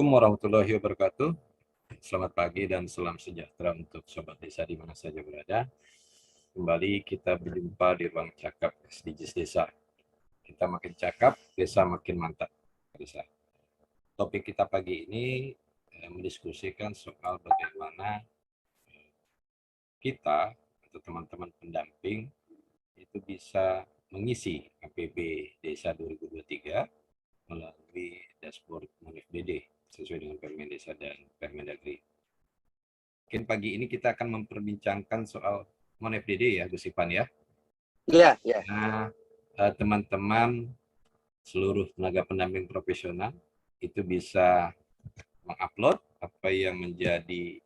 Assalamualaikum warahmatullahi wabarakatuh. Selamat pagi dan salam sejahtera untuk sobat desa di mana saja berada. Kembali kita berjumpa di ruang cakap SDGs Desa. Kita makin cakap, desa makin mantap. Desa. Topik kita pagi ini mendiskusikan soal bagaimana kita atau teman-teman pendamping itu bisa mengisi APB Desa 2023 melalui dashboard MonFDD sesuai dengan Permen Desa dan Permendagri. Mungkin pagi ini kita akan memperbincangkan soal MonFDD ya, Gus Ipan ya. Iya, iya. Nah, teman-teman seluruh tenaga pendamping profesional itu bisa mengupload apa yang menjadi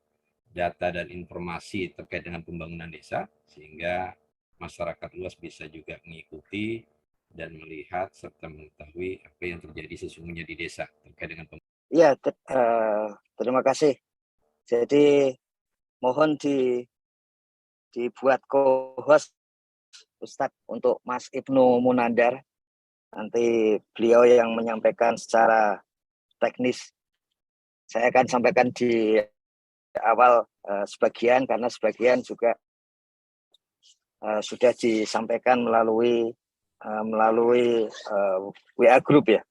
data dan informasi terkait dengan pembangunan desa sehingga masyarakat luas bisa juga mengikuti dan melihat serta mengetahui apa yang terjadi sesungguhnya di desa terkait dengan pembangunan. Iya, terima kasih. Jadi mohon dibuat co-host Ustadz untuk Mas Ibnu Munandar. Nanti beliau yang menyampaikan secara teknis. Saya akan sampaikan di awal sebagian karena sebagian juga sudah disampaikan melalui WA group ya.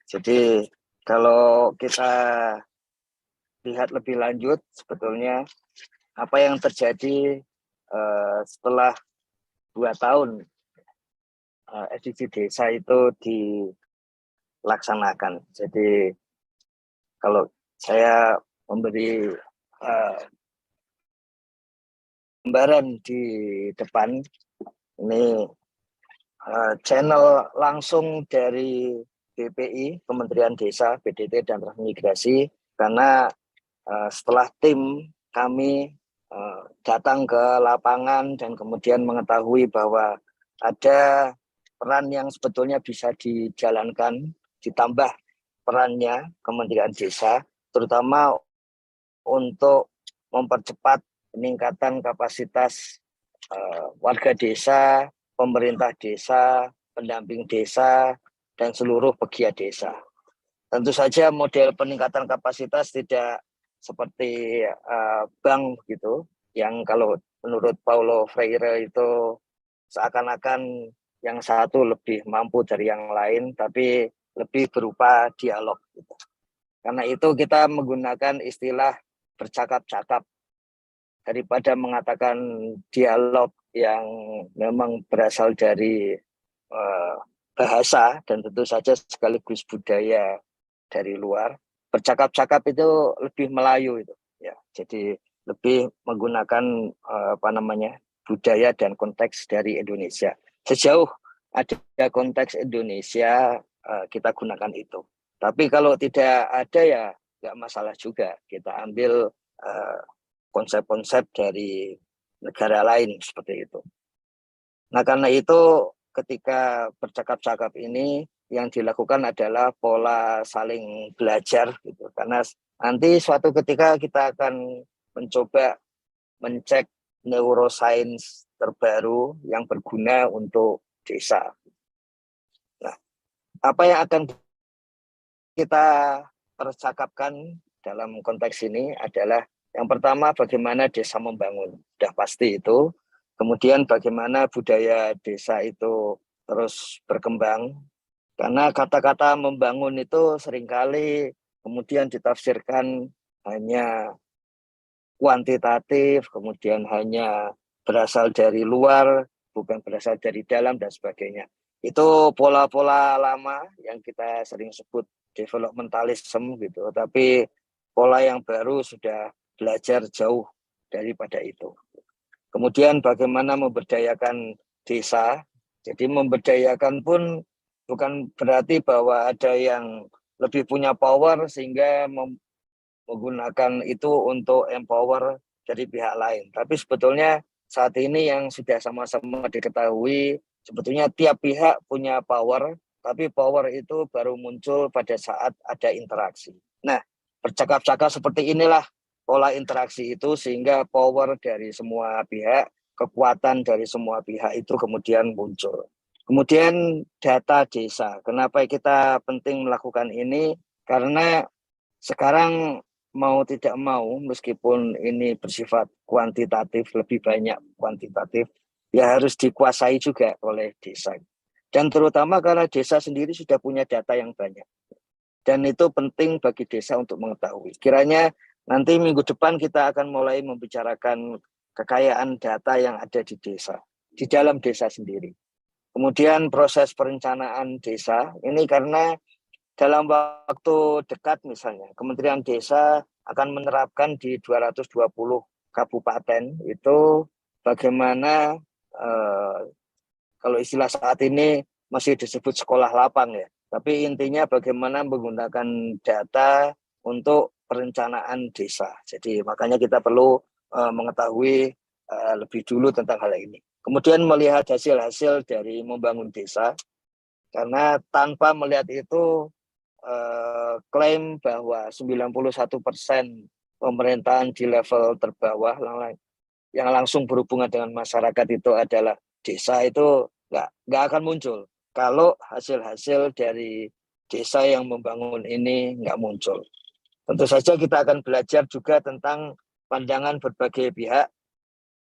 Jadi kalau kita lihat lebih lanjut sebetulnya apa yang terjadi setelah 2 tahun SDG desa itu dilaksanakan. Jadi kalau saya memberi gambaran di depan ini channel langsung dari BPI, Kementerian Desa, PDT dan Transmigrasi, karena setelah tim kami datang ke lapangan dan kemudian mengetahui bahwa ada peran yang sebetulnya bisa dijalankan, ditambah perannya Kementerian Desa, terutama untuk mempercepat peningkatan kapasitas warga desa, pemerintah desa, pendamping desa, dan seluruh pegiat desa. Tentu saja model peningkatan kapasitas tidak seperti bank gitu, yang kalau menurut Paulo Freire itu seakan-akan yang satu lebih mampu dari yang lain, tapi lebih berupa dialog. Gitu. Karena itu kita menggunakan istilah bercakap-cakap daripada mengatakan dialog yang memang berasal dari bahasa dan tentu saja sekaligus budaya dari luar. Bercakap-cakap itu lebih Melayu itu ya. Jadi lebih menggunakan budaya dan konteks dari Indonesia. Sejauh ada konteks Indonesia kita gunakan itu. Tapi kalau tidak ada ya nggak masalah juga. Kita ambil konsep-konsep dari negara lain seperti itu. Nah karena itu ketika bercakap-cakap ini yang dilakukan adalah pola saling belajar gitu. Karena nanti suatu ketika kita akan mencoba mencek neuroscience terbaru yang berguna untuk desa. Nah, apa yang akan kita percakapkan dalam konteks ini adalah yang pertama bagaimana desa membangun. Sudah pasti itu. Kemudian bagaimana budaya desa itu terus berkembang. Karena kata-kata membangun itu seringkali kemudian ditafsirkan hanya kuantitatif, kemudian hanya berasal dari luar, bukan berasal dari dalam dan sebagainya. Itu pola-pola lama yang kita sering sebut developmentalism gitu, tapi pola yang baru sudah belajar jauh daripada itu. Kemudian bagaimana memberdayakan desa. Jadi memberdayakan pun bukan berarti bahwa ada yang lebih punya power sehingga menggunakan itu untuk empower dari pihak lain. Tapi sebetulnya saat ini yang sudah sama-sama diketahui, sebetulnya tiap pihak punya power, tapi power itu baru muncul pada saat ada interaksi. Nah, bercakap-cakap seperti inilah pola interaksi itu sehingga power dari semua pihak, kekuatan dari semua pihak itu kemudian muncul. Kemudian data desa. Kenapa kita penting melakukan ini? Karena Sekarang mau tidak mau, meskipun ini bersifat kuantitatif, lebih banyak kuantitatif, ya harus dikuasai juga oleh desa. Dan terutama karena desa sendiri sudah punya data yang banyak. Dan itu penting bagi desa untuk mengetahui. Kiranya nanti minggu depan kita akan mulai membicarakan kekayaan data yang ada di desa, di dalam desa sendiri. Kemudian proses perencanaan desa, ini karena dalam waktu dekat misalnya, Kementerian Desa akan menerapkan di 220 kabupaten itu bagaimana kalau istilah saat ini masih disebut sekolah lapang ya. Tapi intinya bagaimana menggunakan data untuk perencanaan desa. Jadi makanya kita perlu mengetahui lebih dulu tentang hal ini. Kemudian melihat hasil-hasil dari membangun desa, karena tanpa melihat itu klaim bahwa 91% pemerintahan di level terbawah yang langsung berhubungan dengan masyarakat itu adalah desa, itu nggak akan muncul kalau hasil-hasil dari desa yang membangun ini nggak muncul. Tentu saja kita akan belajar juga tentang pandangan berbagai pihak,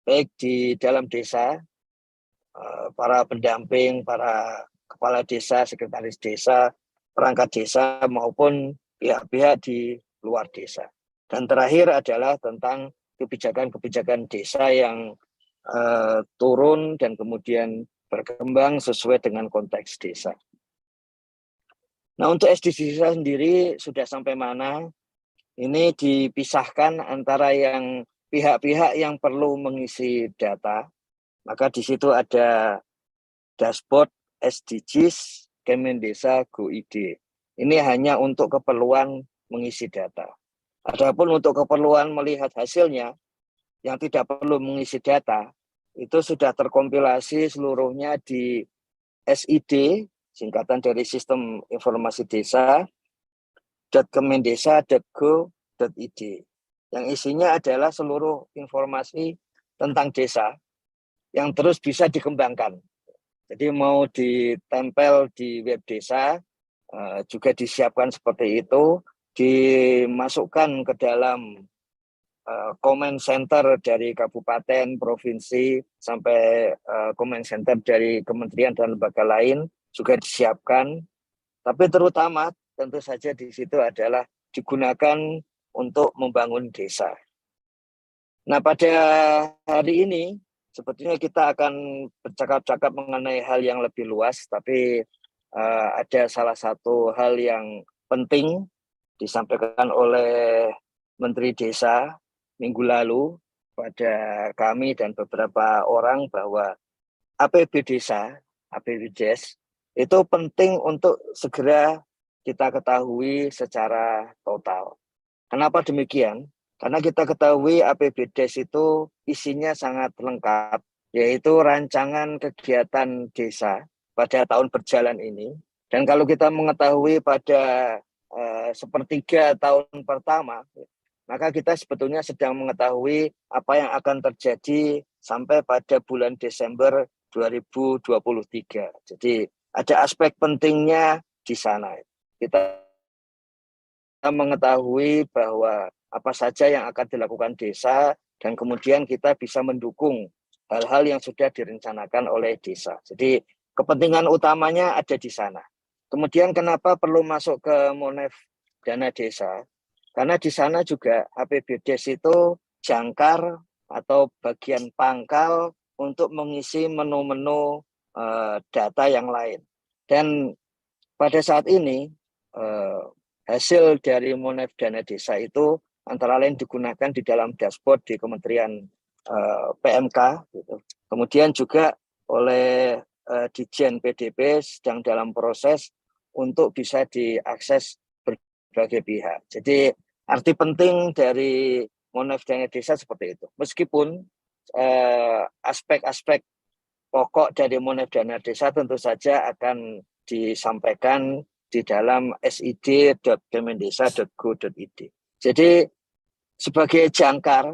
baik di dalam desa, para pendamping, para kepala desa, sekretaris desa, perangkat desa, maupun pihak-pihak di luar desa. Dan terakhir adalah tentang kebijakan-kebijakan desa yang turun dan kemudian berkembang sesuai dengan konteks desa. Nah, untuk SDGs sendiri sudah sampai mana? Ini dipisahkan antara yang pihak-pihak yang perlu mengisi data, maka di situ ada dashboard SDGs Kemendesa Go.id. Ini hanya untuk keperluan mengisi data. Adapun untuk keperluan melihat hasilnya, yang tidak perlu mengisi data, itu sudah terkompilasi seluruhnya di SID, singkatan dari Sistem Informasi Desa, .kemendesa.go.id. Yang isinya adalah seluruh informasi tentang desa yang terus bisa dikembangkan. Jadi mau ditempel di web desa, juga disiapkan seperti itu, dimasukkan ke dalam comment center dari kabupaten, provinsi, sampai comment center dari kementerian dan lembaga lain juga disiapkan. Tapi terutama tentu saja di situ adalah digunakan untuk membangun desa. Nah, pada hari ini sebetulnya kita akan bercakap-cakap mengenai hal yang lebih luas, tapi ada salah satu hal yang penting disampaikan oleh Menteri Desa minggu lalu pada kami dan beberapa orang bahwa APB Desa, APBDes, itu penting untuk segera kita ketahui secara total. Kenapa demikian? Karena kita ketahui APBDes itu isinya sangat lengkap, yaitu rancangan kegiatan desa pada tahun berjalan ini. Dan kalau kita mengetahui pada sepertiga tahun pertama, maka kita sebetulnya sedang mengetahui apa yang akan terjadi sampai pada bulan Desember 2023. Jadi ada aspek pentingnya di sana. Kita mengetahui bahwa apa saja yang akan dilakukan desa, dan kemudian kita bisa mendukung hal-hal yang sudah direncanakan oleh desa. Jadi kepentingan utamanya ada di sana. Kemudian kenapa perlu masuk ke Monef Dana Desa? Karena di sana juga APBDes itu jangkar atau bagian pangkal untuk mengisi menu-menu data yang lain. Dan pada saat ini hasil dari Monef Dana Desa itu antara lain digunakan di dalam dashboard di Kementerian PMK, gitu. Kemudian juga oleh Ditjen PDP sedang dalam proses untuk bisa diakses berbagai pihak. Jadi arti penting dari Monef Dana Desa seperti itu. Meskipun aspek-aspek pokok dari Monef Dana Desa tentu saja akan disampaikan di dalam sid.kemendesa.go.id. Jadi sebagai jangkar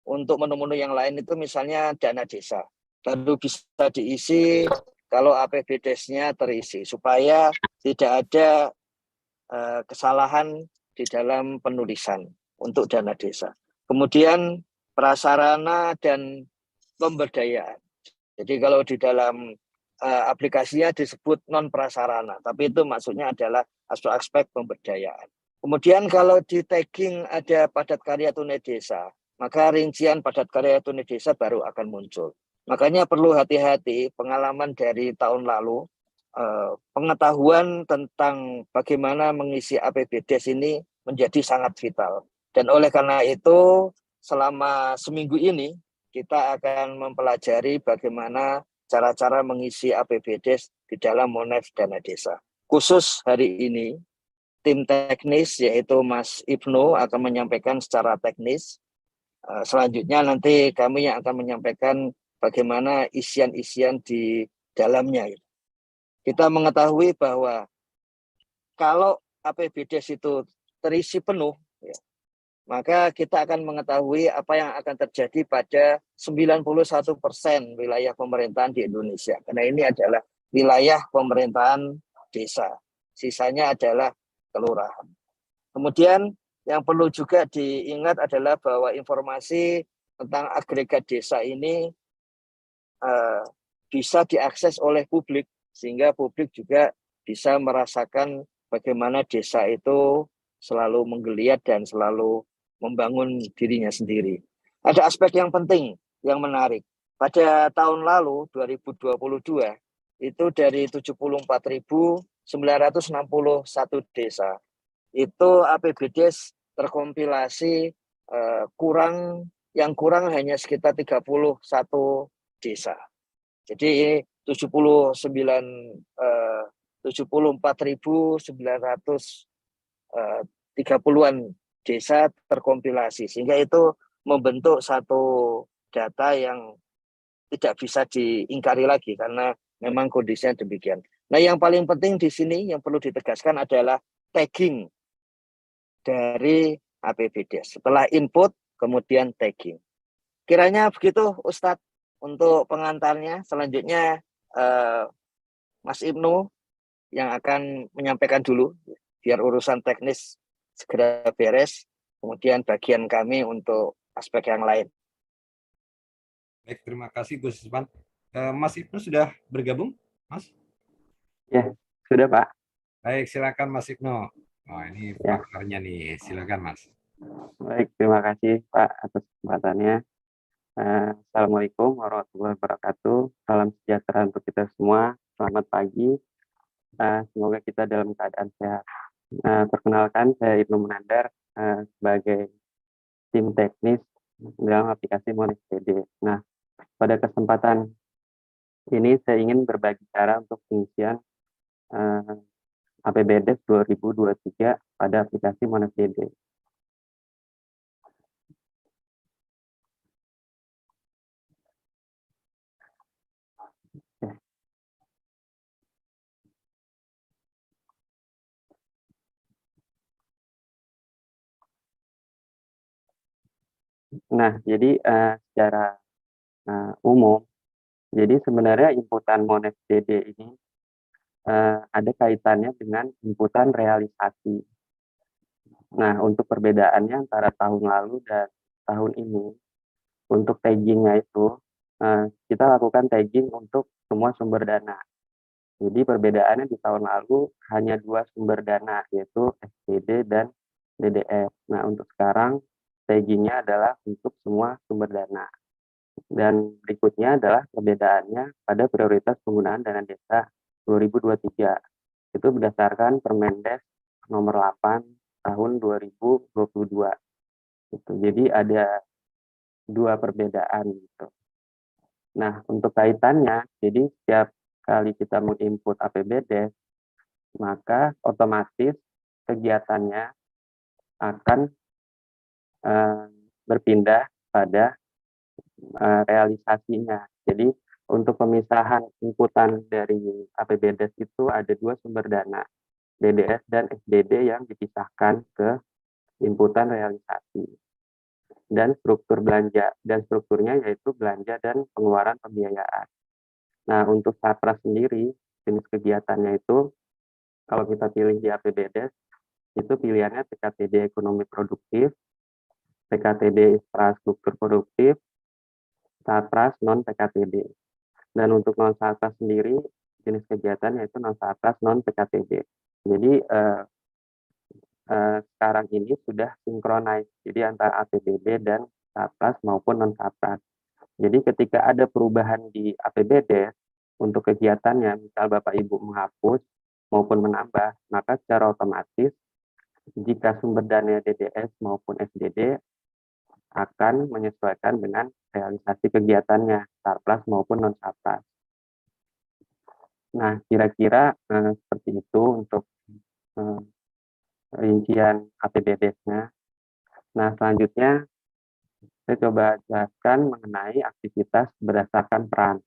untuk menu-menu yang lain itu misalnya dana desa, baru bisa diisi kalau APBDes-nya terisi, supaya tidak ada kesalahan di di dalam penulisan untuk dana desa. Kemudian prasarana dan pemberdayaan. Jadi kalau di dalam aplikasinya disebut non prasarana, tapi itu maksudnya adalah aspek-aspek pemberdayaan. Kemudian kalau di tagging ada padat karya tunai desa, maka rincian padat karya tunai desa baru akan muncul. Makanya perlu hati-hati, pengalaman dari tahun lalu, pengetahuan tentang bagaimana mengisi APBDes ini menjadi sangat vital. Dan oleh karena itu, selama seminggu ini, kita akan mempelajari bagaimana cara-cara mengisi APBDes di dalam Monef Dana Desa. Khusus hari ini, tim teknis yaitu Mas Ibnu akan menyampaikan secara teknis. Selanjutnya nanti kami yang akan menyampaikan bagaimana isian-isian di dalamnya. Kita mengetahui bahwa kalau APBDes itu terisi penuh, ya, maka kita akan mengetahui apa yang akan terjadi pada 91% wilayah pemerintahan di Indonesia. Karena ini adalah wilayah pemerintahan desa. Sisanya adalah kelurahan. Kemudian yang perlu juga diingat adalah bahwa informasi tentang agregat desa ini bisa diakses oleh publik, sehingga publik juga bisa merasakan bagaimana desa itu selalu menggeliat dan selalu membangun dirinya sendiri. Ada aspek yang penting, yang menarik. Pada tahun lalu, 2022, itu dari 74.961 desa, itu APBDes terkompilasi yang kurang hanya sekitar 31 desa. Jadi 74.930-an desa terkompilasi, sehingga itu membentuk satu data yang tidak bisa diingkari lagi karena memang kondisinya demikian. Nah, yang paling penting di sini yang perlu ditegaskan adalah tagging dari APBDes. Setelah input, kemudian tagging. Kiranya begitu, Ustadz, untuk pengantarnya. Selanjutnya Mas Ibnu yang akan menyampaikan dulu, biar urusan teknis segera beres, kemudian bagian kami untuk aspek yang lain. Baik, terima kasih Gus Isman. Mas Ibnu sudah bergabung, Mas? Ya, sudah Pak. Baik, silakan Mas Ibnu. Oh, ini Ya. pakarnya nih, silakan Mas. Baik, terima kasih Pak atas kesempatannya. Assalamualaikum warahmatullahi wabarakatuh. Salam sejahtera untuk kita semua. Selamat pagi. Semoga kita dalam keadaan sehat. Perkenalkan, saya Ibnu Munandar sebagai tim teknis dalam aplikasi Monef DD. Nah, pada kesempatan ini saya ingin berbagi cara untuk pengisian APBDes 2023 pada aplikasi Monef DD. Nah, jadi secara umum, jadi sebenarnya inputan Monef DD ini ada kaitannya dengan inputan realisasi. Nah, untuk perbedaannya antara tahun lalu dan tahun ini, untuk taggingnya itu, kita lakukan tagging untuk semua sumber dana. Jadi perbedaannya di tahun lalu hanya 2 sumber dana, yaitu SDD dan DDF. Nah, untuk sekarang taggingnya adalah untuk semua sumber dana. Dan berikutnya adalah perbedaannya pada prioritas penggunaan dana desa 2023. Itu berdasarkan Permendes nomor 8 tahun 2022. Gitu. Jadi ada 2 perbedaan gitu. Nah, untuk kaitannya, jadi setiap kali kita menginput APBDes, maka otomatis kegiatannya akan berpindah pada realisasinya. Jadi untuk pemisahan inputan dari APBDes itu ada 2 sumber dana, DDS dan SDD yang dipisahkan ke inputan realisasi. Dan struktur belanja, dan strukturnya yaitu belanja dan pengeluaran pembiayaan. Nah, untuk SAPRA sendiri, jenis kegiatannya itu, kalau kita pilih di APBDes, itu pilihannya PKTD ekonomi produktif, PKTD infrastruktur produktif, Satras non PKTD. Dan untuk non Satras sendiri jenis kegiatan yaitu non Satras non PKTD. Jadi sekarang ini sudah sinkronis, jadi antara APBD dan Satras maupun non Satras. Jadi ketika ada perubahan di APBD untuk kegiatannya, misal Bapak Ibu menghapus maupun menambah, maka secara otomatis jika sumber dana DDS maupun SDD akan menyesuaikan dengan realisasi kegiatannya, Sarpras maupun non-Sarpras. Nah, kira-kira seperti itu untuk rincian APBD-nya. Nah, selanjutnya saya coba jelaskan mengenai aktivitas berdasarkan peran.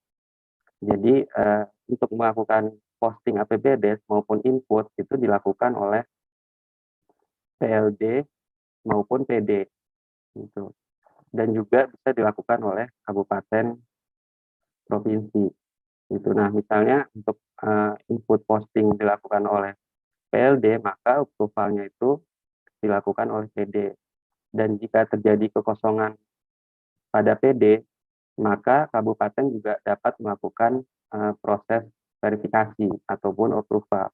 Jadi, untuk melakukan posting APBD maupun input itu dilakukan oleh PLD maupun PD. Gitu. Dan juga bisa dilakukan oleh kabupaten, provinsi. Gitu. Nah, misalnya untuk input posting dilakukan oleh PLD, maka approvalnya itu dilakukan oleh PD. Dan jika terjadi kekosongan pada PD, maka kabupaten juga dapat melakukan proses verifikasi ataupun approval.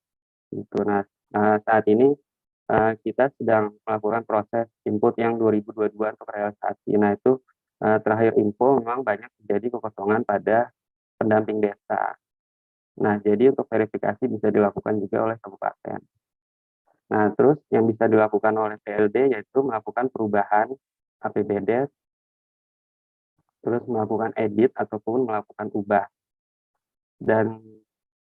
Gitu. Nah, saat ini kita sedang melakukan proses input yang 2022 untuk realisasi. Nah, itu terakhir info memang banyak terjadi kekosongan pada pendamping desa. Nah, jadi untuk verifikasi bisa dilakukan juga oleh kabupaten. Nah, terus yang bisa dilakukan oleh PLD yaitu melakukan perubahan APBD, terus melakukan edit ataupun melakukan ubah, dan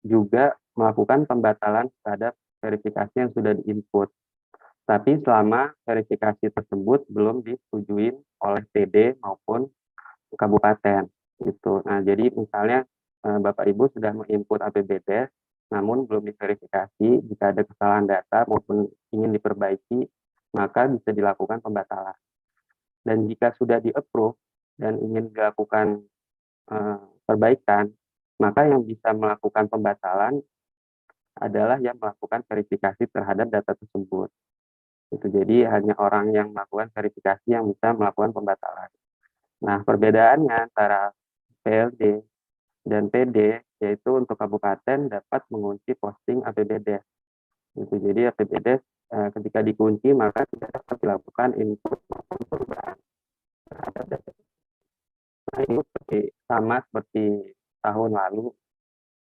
juga melakukan pembatalan terhadap verifikasi yang sudah diinput. Tapi selama verifikasi tersebut belum disetujui oleh PD maupun kabupaten gitu. Nah, jadi misalnya Bapak Ibu sudah menginput APBD namun belum diverifikasi, jika ada kesalahan data maupun ingin diperbaiki, maka bisa dilakukan pembatalan. Dan jika sudah di-approve dan ingin dilakukan perbaikan, maka yang bisa melakukan pembatalan adalah yang melakukan verifikasi terhadap data tersebut. Itu jadi hanya orang yang melakukan verifikasi yang bisa melakukan pembatalan. Nah, perbedaannya antara PLD dan PD yaitu untuk kabupaten dapat mengunci posting APBD. Itu jadi APBD ketika dikunci maka tidak dapat dilakukan input maupun perubahan terhadap data. Nah, ini sama seperti tahun lalu.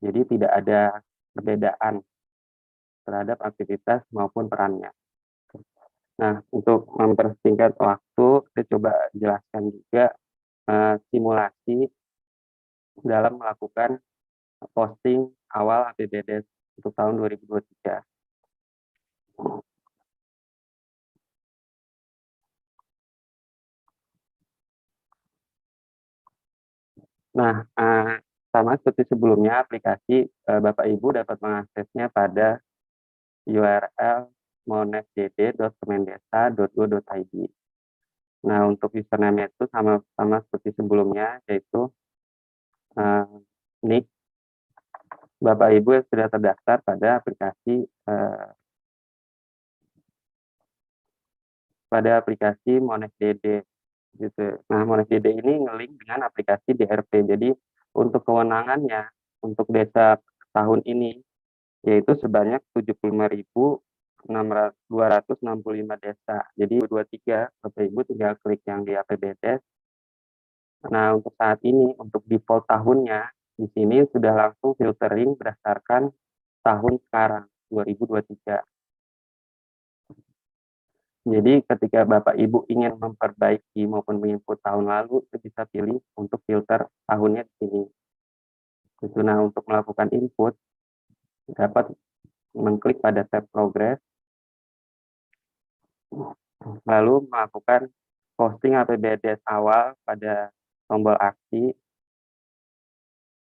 Jadi tidak ada perbedaan terhadap aktivitas maupun perannya. Nah, untuk mempersingkat waktu, saya coba jelaskan juga simulasi dalam melakukan posting awal APBD untuk tahun 2023. Nah, sama seperti sebelumnya, aplikasi Bapak Ibu dapat mengaksesnya pada URL monefdd.kemendesa.go.id. Nah, untuk username itu sama seperti sebelumnya, yaitu nick Bapak Ibu yang sudah terdaftar pada aplikasi MonefDD gitu. Nah, MonefDD ini ngelink dengan aplikasi DRP. Jadi untuk kewenangannya untuk desa tahun ini yaitu sebanyak 75.265 desa. Jadi 23 Bapak Ibu tinggal klik yang di APBD. Nah, untuk saat ini untuk default tahunnya di sini sudah langsung filtering berdasarkan tahun sekarang 2023. Jadi ketika Bapak Ibu ingin memperbaiki maupun menginput tahun lalu, itu bisa pilih untuk filter tahunnya di sini. Itu. Nah, untuk melakukan input, dapat mengklik pada tab progress, lalu melakukan posting APBD awal pada tombol aksi.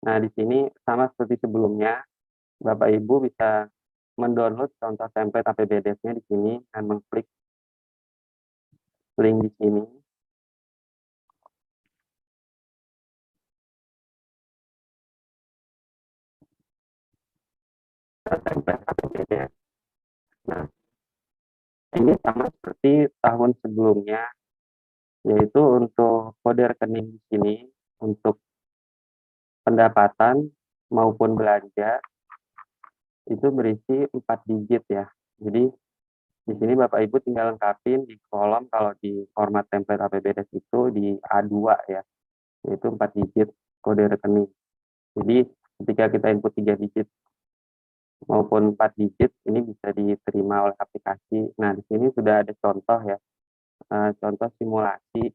Nah, di sini sama seperti sebelumnya, Bapak Ibu bisa mendownload contoh template APBD-nya di sini dan mengklik link di sini. Template APBD. Nah, Ini sama seperti tahun sebelumnya, yaitu untuk kode rekening di sini, untuk pendapatan maupun belanja, itu berisi 4 digit ya. Jadi di sini Bapak Ibu tinggal lengkapin di kolom kalau di format template APBDes itu di A2 ya, yaitu 4 digit kode rekening. Jadi ketika kita input 3 digit maupun 4 digit ini bisa diterima oleh aplikasi. Nah, di sini sudah ada contoh ya, contoh simulasi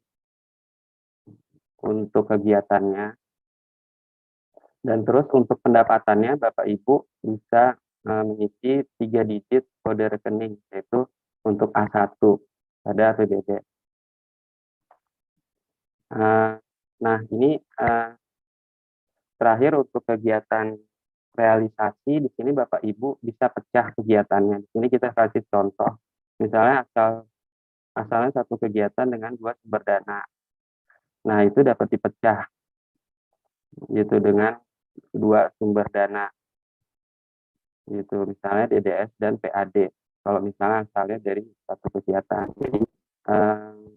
untuk kegiatannya. Dan terus untuk pendapatannya Bapak Ibu bisa mengisi 3 digit kode rekening, yaitu untuk A1 pada APBD. Nah, ini terakhir untuk kegiatan realisasi, di sini Bapak Ibu bisa pecah kegiatannya. Di sini kita kasih contoh. Misalnya asalnya satu kegiatan dengan 2 sumber dana. Nah, itu dapat dipecah gitu dengan 2 sumber dana. Gitu, misalnya DDS dan PAD. Kalau misalnya asalnya dari satu kegiatan. Jadi,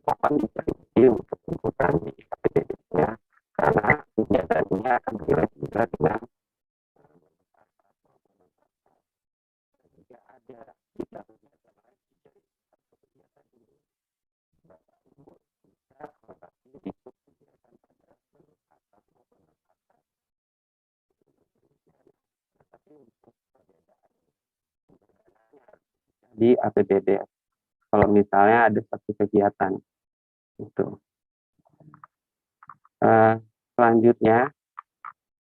kapan diprediksi untuk inputan di APBD-nya karena kegiatannya akan relate juga dengan jika ada kita kegiatan lain dari satu kegiatan ini, Bapak Ibu bisa mengetahui input kegiatan pada menu atas maupun menu atas. Tapi untuk perbedaan di APBD, kalau misalnya ada satu kegiatan itu. Selanjutnya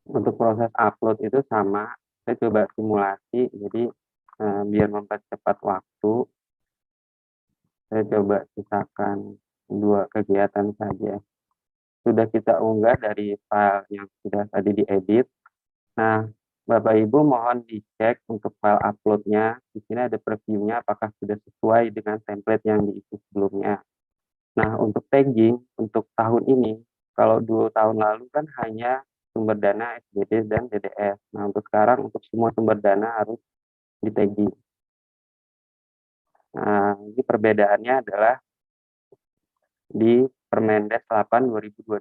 untuk proses upload itu sama, saya coba simulasi, jadi biar mempercepat waktu, saya coba sisakan 2 kegiatan saja. Sudah kita unggah dari file yang sudah tadi diedit. Nah, Bapak Ibu mohon dicek untuk file uploadnya. Di sini ada previewnya apakah sudah sesuai dengan template yang diisi sebelumnya. Nah, untuk tagging untuk tahun ini, kalau 2 tahun lalu kan hanya sumber dana SBD dan DDS. Nah, untuk sekarang untuk semua sumber dana harus di-tagging. Nah, ini perbedaannya adalah di Permendes 8 2022.